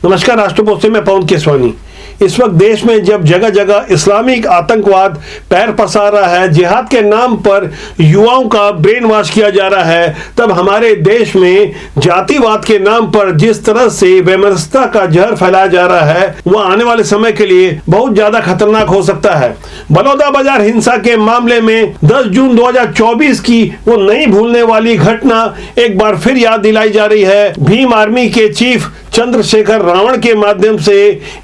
नमस्कार, राष्ट्रपोस्ट से मैं पवन केसवानी। इस वक्त देश में जब जगह जगह इस्लामिक आतंकवाद पैर पसार रहा है, जिहाद के नाम पर युवाओं का ब्रेन वॉश किया जा रहा है, तब हमारे देश में जातिवाद के नाम पर जिस तरह से वैमनस्यता का जहर फैलाया जा रहा है, वह आने वाले समय के लिए बहुत ज्यादा खतरनाक हो सकता है। बलौदाबाजार हिंसा के मामले में 10 जून 2024 की वो नहीं भूलने वाली घटना एक बार फिर याद दिलाई जा रही है। भीम आर्मी के चीफ चंद्रशेखर रावण के माध्यम से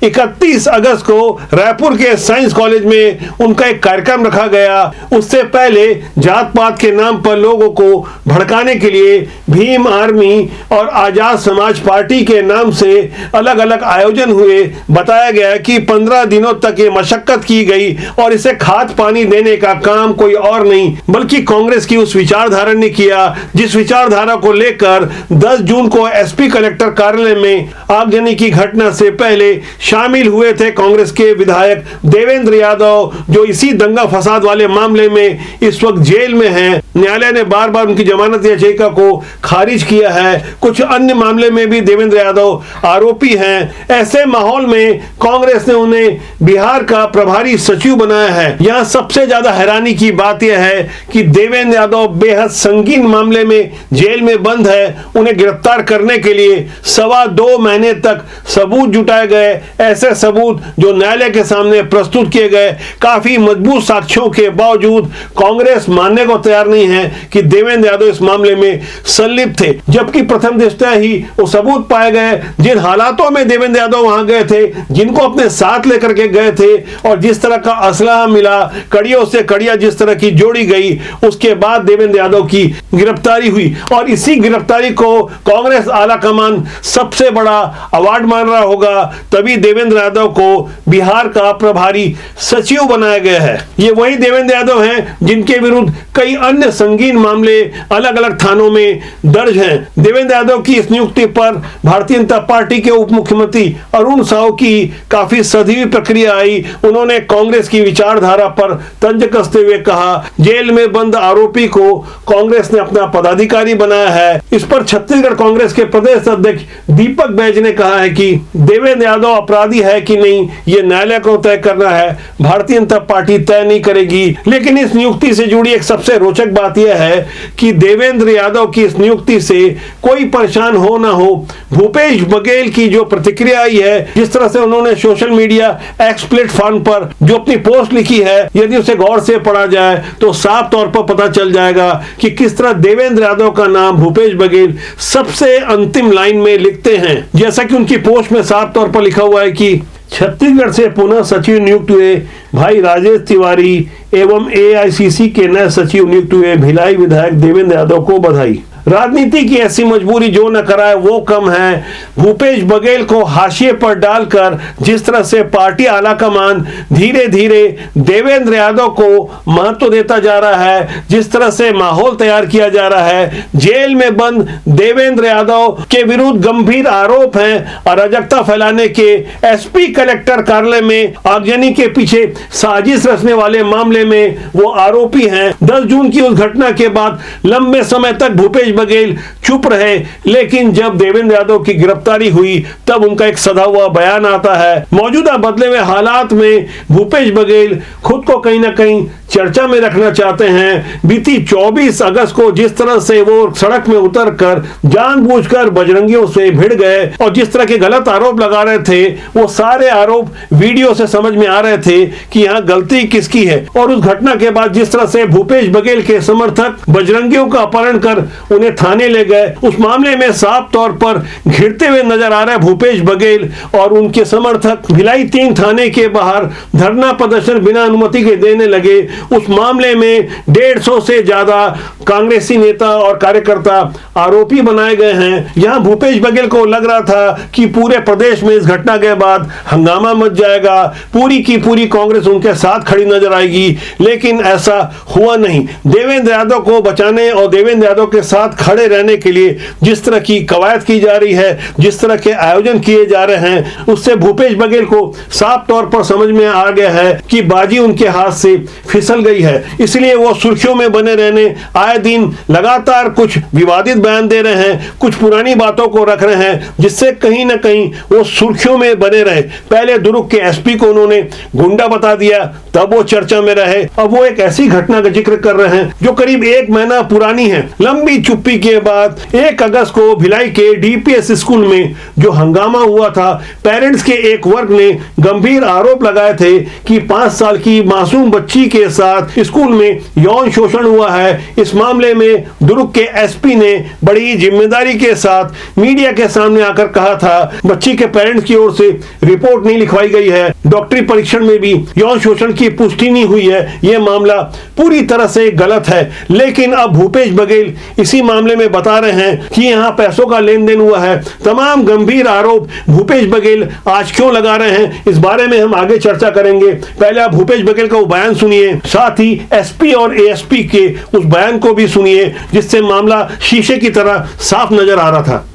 31 अगस्त को रायपुर के साइंस कॉलेज में उनका एक कार्यक्रम रखा गया। उससे पहले जात पात के नाम पर लोगों को भड़काने के लिए भीम आर्मी और आजाद समाज पार्टी के नाम से अलग अलग आयोजन हुए। बताया गया कि 15 दिनों तक ये मशक्कत की गई और इसे खाद पानी देने का काम कोई और नहीं बल्कि कांग्रेस की उस विचारधारा ने किया, जिस विचारधारा को लेकर 10 जून को एसपी कलेक्टर कार्यालय में आगजनी की घटना से पहले शामिल हुए थे कांग्रेस के विधायक देवेंद्र यादव, जो इसी दंगा फसाद वाले मामले में इस वक्त जेल में हैं। न्यायालय ने बार बार उनकी जमानत याचिका को खारिज किया है। कुछ अन्य मामले में भी देवेंद्र यादव आरोपी हैं। ऐसे माहौल में कांग्रेस ने उन्हें बिहार का प्रभारी सचिव बनाया है। यहाँ सबसे ज्यादा हैरानी की बात यह है कि देवेंद्र यादव बेहद संगीन मामले में जेल में बंद है। उन्हें गिरफ्तार करने के लिए 2.25 महीने तक सबूत जुटाए गए। ऐसे सबूत जो न्यायालय के सामने प्रस्तुत किए गए, काफी मजबूत साक्ष्यों के बावजूद कांग्रेस मानने को तैयार नहीं है कि देवेंद्र यादव इस मामले में संलिप्त थे, जबकि प्रथम दृष्टया ही वो सबूत पाए गए। जिन हालातों में देवेंद्र यादव वहां गए थे, जिनको अपने साथ लेकर के गए थे और जिस तरह का असलहा मिला, कड़ियों से कड़ियां जिस तरह की जोड़ी गई, उसके बाद देवेंद्र यादव की गिरफ्तारी हुई। और इसी गिरफ्तारी को कांग्रेस आला कमान सबसे बड़ा अवार्ड मान रहा होगा, तभी देवेंद्र यादव को बिहार का प्रभारी सचिव बनाया गया है। ये वही देवेंद्र यादव हैं जिनके विरुद्ध कई अन्य संगीन मामले अलग अलग थानों में दर्ज हैं। देवेंद्र यादव की इस नियुक्ति पर भारतीय जनता पार्टी के उप मुख्यमंत्री अरुण साव की काफी सधी प्रक्रिया आई। उन्होंने कांग्रेस की विचारधारा पर तंज कसते हुए कहा, जेल में बंद आरोपी को कांग्रेस ने अपना पदाधिकारी बनाया है। इस पर छत्तीसगढ़ कांग्रेस के प्रदेश अध्यक्ष दीपक बैज ने कहा है कि देवेंद्र यादव अपराधी है कि नहीं, ये न्यायालय को तय करना है, भारतीय जनता पार्टी तय नहीं करेगी। लेकिन इस नियुक्ति से जुड़ी एक सबसे रोचक बात यह है कि देवेंद्र यादव की इस नियुक्ति से कोई परेशान हो ना हो, भूपेश बघेल की जो प्रतिक्रिया आई है, जिस तरह से उन्होंने सोशल मीडिया एक्स प्लेटफॉर्म पर जो अपनी पोस्ट लिखी है, यदि उसे गौर से पढ़ा जाए तो साफ तौर पर पता चल जाएगा कि किस तरह देवेंद्र यादव का नाम भूपेश बघेल सबसे अंतिम लाइन में लिखते हैं। जैसा कि उनकी पोस्ट में साफ तौर पर लिखा हुआ है कि छत्तीसगढ़ से पुनः सचिव नियुक्त हुए भाई राजेश तिवारी एवं एआईसीसी के नए सचिव नियुक्त हुए भिलाई विधायक देवेंद्र यादव को बधाई। राजनीति की ऐसी मजबूरी जो न कराए वो कम है। भूपेश बघेल को हाशिए पर डालकर जिस तरह से पार्टी आला कमान धीरे धीरे देवेंद्र यादव को महत्व देता जा रहा है, जिस तरह से माहौल तैयार किया जा रहा है, जेल में बंद देवेंद्र यादव के विरुद्ध गंभीर आरोप हैं। अराजकता फैलाने के एसपी कलेक्टर कार्यालय में आगजनी के पीछे साजिश रचने वाले मामले में वो आरोपी हैं। 10 जून की उस घटना के बाद लंबे समय तक भूपेश बघेल चुप रहे, लेकिन जब देवेंद्र यादव की गिरफ्तारी हुई तब उनका एक सधा हुआ बयान आता है। मौजूदा बदले हुए हालात में भूपेश बघेल खुद को कहीं ना कहीं चर्चा में रखना चाहते हैं। बीती 24 अगस्त को जिस तरह से वो सड़क में उतरकर जानबूझकर बजरंगियों से भिड़ गए और जिस तरह के गलत आरोप लगा रहे थे, वो सारे आरोप वीडियो से समझ में आ रहे थे कि यहाँ गलती किसकी है। और उस घटना के बाद जिस तरह से भूपेश बघेल के समर्थक बजरंगियों का अपहरण कर उन्हें थाने ले गए, उस मामले में साफ तौर पर घिरते हुए नजर आ रहा है भूपेश बघेल और उनके समर्थक। भिलाई 3 थाने के बाहर धरना प्रदर्शन बिना अनुमति के देने लगे। उस मामले में 150 से ज्यादा कांग्रेसी नेता और कार्यकर्ता आरोपी बनाए गए हैं। यहां भूपेश बघेल को लग रहा था कि पूरे प्रदेश में इस घटना के बाद हंगामा मच जाएगा, पूरी की पूरी कांग्रेस उनके साथ खड़ी नजर आएगी, लेकिन ऐसा हुआ नहीं। देवेंद्र यादव को बचाने और देवेंद्र यादव के साथ साथ खड़े रहने के लिए जिस तरह की कवायद की जा रही है, जिस तरह के आयोजन किए जा रहे हैं, उससे भूपेश बघेल को साफ तौर पर समझ में आ गया है कि बाजी उनके हाथ से फिसल गई है। इसलिए वो सुर्खियों में बने रहने, आए दिन लगातार कुछ विवादित बयान दे रहे हैं, कुछ पुरानी बातों को रख रहे हैं, जिससे कहीं ना कहीं वो सुर्खियों में बने रहे। पहले दुर्ग के एसपी को उन्होंने गुंडा बता दिया, तब वो चर्चा में रहे। अब वो एक ऐसी घटना का जिक्र कर रहे हैं जो करीब 1 महीना पुरानी है। लंबी चुप्पी के बाद 1 अगस्त को भिलाई के डीपीएस स्कूल में जो हंगामा हुआ था, पेरेंट्स के एक वर्ग ने गंभीर आरोप लगाए थे कि 5 साल की मासूम बच्ची के साथ स्कूल में यौन शोषण हुआ है। इस मामले में दुर्ग के एसपी ने बड़ी जिम्मेदारी के साथ मीडिया के सामने आकर कहा था, बच्ची के पेरेंट्स की ओर से रिपोर्ट नहीं लिखवाई गई है, डॉक्टरी परीक्षण में भी यौन शोषण की पुष्टि नहीं हुई है, यह मामला पूरी तरह से गलत है। लेकिन अब भूपेश बघेल इसी मामले में बता रहे हैं कि यहां पैसों का लेन देन हुआ है। तमाम गंभीर आरोप भूपेश बघेल आज क्यों लगा रहे हैं, इस बारे में हम आगे चर्चा करेंगे। पहले आप भूपेश बघेल का वो बयान सुनिए, साथ ही एसपी और एएसपी के उस बयान को भी सुनिए, जिससे मामला शीशे की तरह साफ नजर आ रहा था।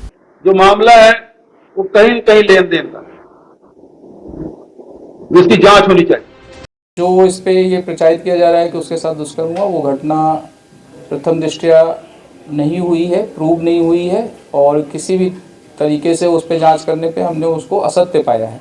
जो मामला है वो कहीं न कहीं लेन देन का, जिसकी जांच होनी चाहिए। जो इस पे ये प्रचारित किया जा रहा है कि उसके साथ दुष्कर्म हुआ, वो घटना प्रथम दृष्टया नहीं हुई है, प्रूव नहीं हुई है, और किसी भी तरीके से उस पे जांच करने पे हमने उसको असत्य पाया है।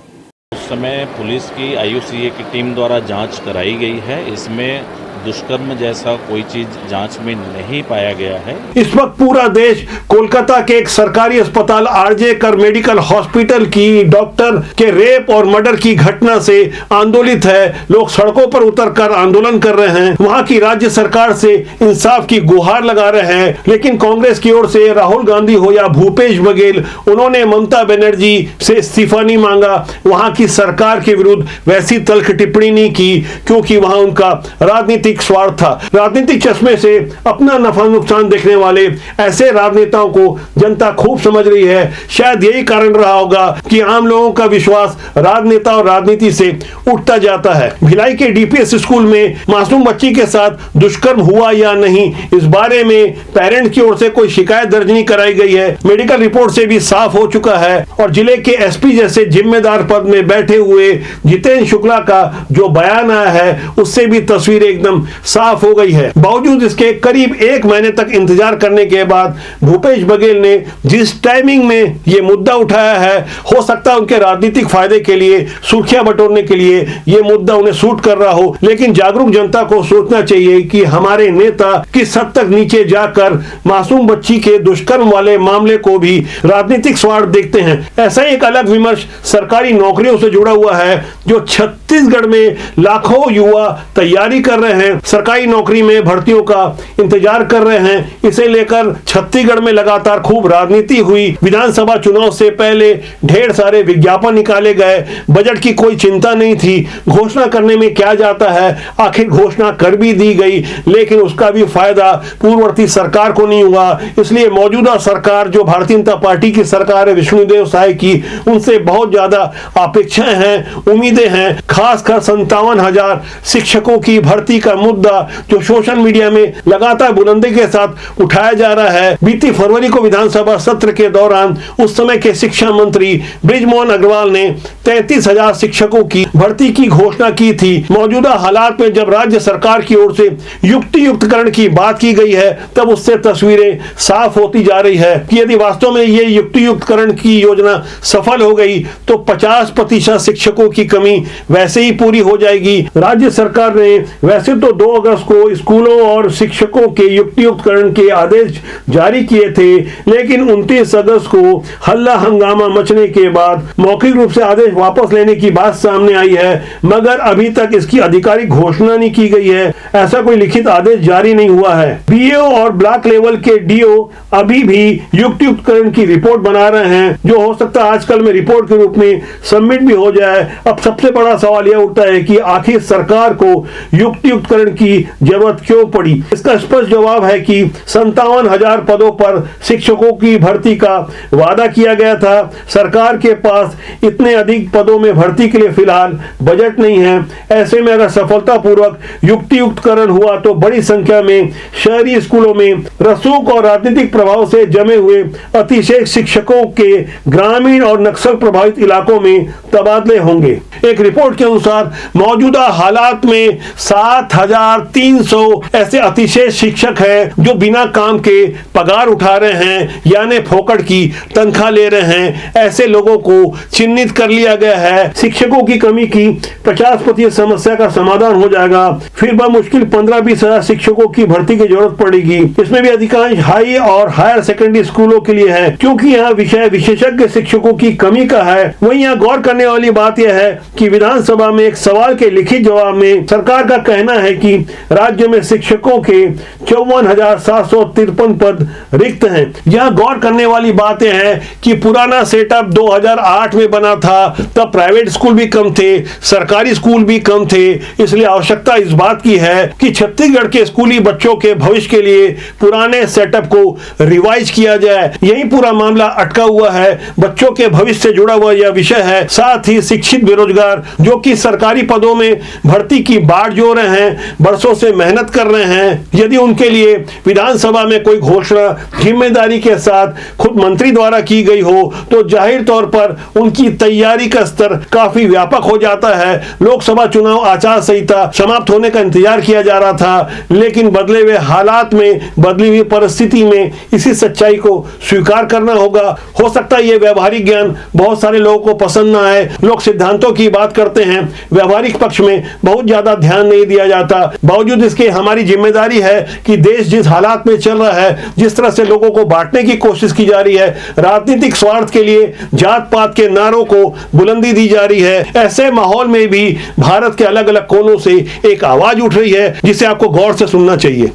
उस समय पुलिस की आईयूसीए की टीम द्वारा जांच कराई गई है। इसमें दुष्कर्म जैसा कोई चीज जांच में नहीं पाया गया है। इस वक्त पूरा देश कोलकाता के एक सरकारी अस्पताल आरजे कर मेडिकल हॉस्पिटल की डॉक्टर के रेप और मर्डर की घटना से आंदोलित है। लोग सड़कों पर उतरकर आंदोलन कर रहे हैं, वहां की राज्य सरकार से इंसाफ की गुहार लगा रहे हैं। लेकिन कांग्रेस की ओर से राहुल गांधी हो या भूपेश बघेल, उन्होंने ममता बनर्जी से इस्तीफा नहीं मांगा, वहां की सरकार के विरुद्ध वैसी तल्ख टिप्पणी नहीं की, क्योंकि वहां उनका राजनीतिक स्वार्थ था। राजनीतिक चश्मे से अपना नफा नुकसान देखने वाले ऐसे राजनेताओं को जनता खूब समझ रही है। शायद यही कारण रहा होगा कि आम लोगों का विश्वास राजनेता और राजनीति से उठता जाता है। भिलाई के डीपीएस स्कूल में मासूम बच्ची के साथ दुष्कर्म हुआ या नहीं, इस बारे में पेरेंट्स की ओर से कोई शिकायत दर्ज नहीं कराई गई है। मेडिकल रिपोर्ट से भी साफ हो चुका है, और जिले के एसपी जैसे जिम्मेदार पद में बैठे हुए जितेंद्र शुक्ला का जो बयान आया है, उससे भी तस्वीर एकदम साफ हो गई है। बावजूद इसके करीब 1 महीने तक इंतजार करने के बाद भूपेश बघेल ने जिस टाइमिंग में यह मुद्दा उठाया है, हो सकता है उनके राजनीतिक फायदे के लिए, सुर्खियां बटोरने के लिए यह मुद्दा उन्हें सूट कर रहा हो। लेकिन जागरूक जनता को सोचना चाहिए कि हमारे नेता किस हद तक नीचे जाकर मासूम बच्ची के दुष्कर्म वाले मामले को भी राजनीतिक स्वार्थ देखते हैं। ऐसा एक अलग विमर्श सरकारी नौकरियों से जुड़ा हुआ है, जो छत्तीसगढ़ में लाखों युवा तैयारी कर रहे हैं, सरकारी नौकरी में भर्तियों का इंतजार कर रहे हैं। इसे लेकर छत्तीसगढ़ में लगातार खूब राजनीति हुई। विधानसभा चुनाव से पहले ढेर सारे विज्ञापन निकाले गए, बजट की कोई चिंता नहीं थी, घोषणा करने में क्या जाता है, आखिर घोषणा कर भी दी गई, लेकिन उसका भी फायदा पूर्ववर्ती सरकार को नहीं हुआ। इसलिए मौजूदा सरकार, जो भारतीय जनता पार्टी की सरकार है विष्णुदेव साय की, उनसे बहुत ज्यादा अपेक्षाएं हैं, उम्मीदें हैं। खासकर 57,000 शिक्षकों की भर्ती का मुद्दा जो सोशल मीडिया में लगातार बुलंदी के साथ उठाया जा रहा है। बीती फरवरी को विधानसभा सत्र के दौरान उस समय के शिक्षा मंत्री बृजमोहन अग्रवाल ने 33,000 शिक्षकों की भर्ती की घोषणा की थी। मौजूदा हालात में जब राज्य सरकार की ओर से युक्तियुक्तकरण की बात की गई है, तब उससे तस्वीरें साफ होती जा रही है कि यदि वास्तव में ये युक्तियुक्तकरण की योजना सफल हो गई तो 50% शिक्षकों की कमी वैसे ही पूरी हो जाएगी। राज्य सरकार ने वैसे तो 2 अगस्त को स्कूलों और शिक्षकों के युक्तियुक्तकरण के आदेश जारी किए थे, लेकिन 29 अगस्त को हल्ला हंगामा मचने के बाद मौखिक रूप से आदेश वापस लेने की बात सामने आई है, मगर अभी तक इसकी आधिकारिक घोषणा नहीं की गई है। ऐसा कोई लिखित आदेश जारी नहीं हुआ है। बीओ और ब्लॉक लेवल के डीओ अभी भी युक्तियुक्तकरण की रिपोर्ट बना रहे हैं, जो हो सकता है आजकल में रिपोर्ट के रूप में सबमिट भी हो जाए। अब सबसे बड़ा सवाल सवाल यह उठता है कि आखिर सरकार को युक्तियुक्तकरण की जरूरत क्यों पड़ी। इसका स्पष्ट जवाब है कि 57,000 पदों पर शिक्षकों की भर्ती का वादा किया गया था। सरकार के पास इतने अधिक पदों में भर्ती के लिए फिलहाल बजट नहीं है। ऐसे में अगर सफलतापूर्वक युक्तियुक्तकरण हुआ तो बड़ी संख्या में शहरी स्कूलों में रसूख और राजनीतिक प्रभाव से जमे हुए अतिशय शिक्षकों के ग्रामीण और नक्सल प्रभावित इलाकों में तबादले होंगे। एक रिपोर्ट के अनुसार मौजूदा हालात में 7,300 ऐसे अतिशय शिक्षक हैं जो बिना काम के पगार उठा रहे हैं, यानी फोकट की तनख्वाह ले रहे हैं। ऐसे लोगों को चिन्हित कर लिया गया है। शिक्षकों की कमी की 50% समस्या का समाधान हो जाएगा। फिर मुश्किल 15-20 हजार शिक्षकों की भर्ती की जरूरत पड़ेगी। इसमें भी अधिकांश हाई और हायर सेकेंडरी स्कूलों के लिए है, क्योंकि यहाँ विषय विशेषज्ञ शिक्षकों की कमी का है। वहीं यहाँ गौर करने वाली बात यह है कि विधानसभा में एक सवाल के लिखित जवाब में सरकार का कहना है कि राज्य में शिक्षकों के 54,753 पद रिक्त हैं। यहाँ गौर करने वाली बात यह है कि पुराना सेटअप 2008 में बना था, तब प्राइवेट स्कूल भी कम थे, सरकारी स्कूल भी कम थे। इसलिए आवश्यकता इस बात की है कि छत्तीसगढ़ के स्कूली बच्चों के भविष्य के लिए पुराने सेटअप को रिवाइज किया जाए। यही पूरा मामला अटका हुआ है। बच्चों के भविष्य से जुड़ा हुआ यह विषय है। साथ ही शिक्षित बेरोजगार जो कि सरकारी पदों में भर्ती की बाढ़ जो रहे हैं, बरसों से मेहनत कर रहे हैं, यदि उनके लिए विधानसभा में कोई घोषणा जिम्मेदारी के साथ खुद मंत्री द्वारा की गई हो तो जाहिर तौर पर उनकी तैयारी का स्तर काफी व्यापक हो जाता है। लोकसभा चुनाव आचार संहिता समाप्त होने का इंतजार किया जा रहा था, लेकिन बदले हुए हालात में, बदली हुई परिस्थिति में इसी सच्चाई को स्वीकार करना होगा। हो सकता है ये व्यवहारिक ज्ञान बहुत सारे लोगों को पसंद ना आए। लोग सिद्धांतों की बात करते हैं, व्यवहारिक पक्ष में बहुत ज्यादा ध्यान नहीं दिया जाता। बावजूद इसके हमारी जिम्मेदारी है कि देश जिस हालात में चल रहा है, जिस तरह से लोगों को बांटने की कोशिश की जा रही है, राजनीतिक स्वार्थ के लिए जात पात के नारों को बुलंदी दी जा रही है, ऐसे माहौल में भी भारत के अलग अलग कोनों से एक आवाज उठ रही है जिसे आपको गौर से सुनना चाहिए।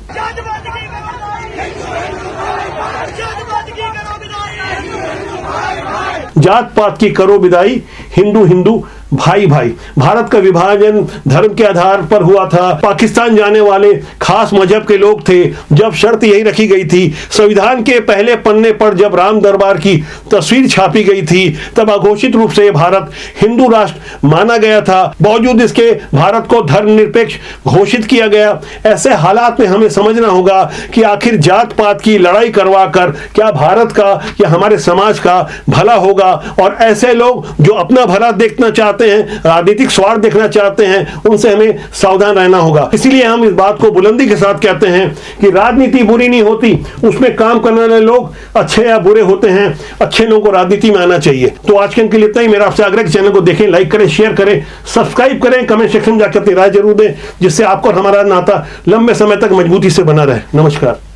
जात पात की करो विदाई, हिंदू हिंदू भाई भाई। भारत का विभाजन धर्म के आधार पर हुआ था। पाकिस्तान जाने वाले खास मजहब के लोग थे। जब शर्त यही रखी गई थी, संविधान के पहले पन्ने पर जब राम दरबार की तस्वीर छापी गई थी, तब अघोषित रूप से भारत हिंदू राष्ट्र माना गया था। बावजूद इसके भारत को धर्मनिरपेक्ष घोषित किया गया। ऐसे हालात में हमें समझना होगा कि आखिर जात पात की लड़ाई करवा कर क्या भारत का या हमारे समाज का भला होगा। और ऐसे लोग जो अपना भला देखना चाहते हैं, राजनीतिक स्वार्थ देखना चाहते हैं, उनसे हमें सावधान रहना होगा। इसीलिए हम इस बात को बुलंदी के साथ कहते हैं कि राजनीति बुरी नहीं होती, उसमें काम करने वाले लोग अच्छे या बुरे होते हैं। अच्छे लोगों को राजनीति में आना चाहिए। तो आज के लिए इतना ही। मेरा आपसे आग्रह, चैनल को देखें, लाइक करें, शेयर करें, सब्सक्राइब करें, कमेंट सेक्शन में जाकर अपनी राय जरूर दें, जिससे आपको और हमारा नाता लंबे समय तक मजबूती से बना रहे। नमस्कार।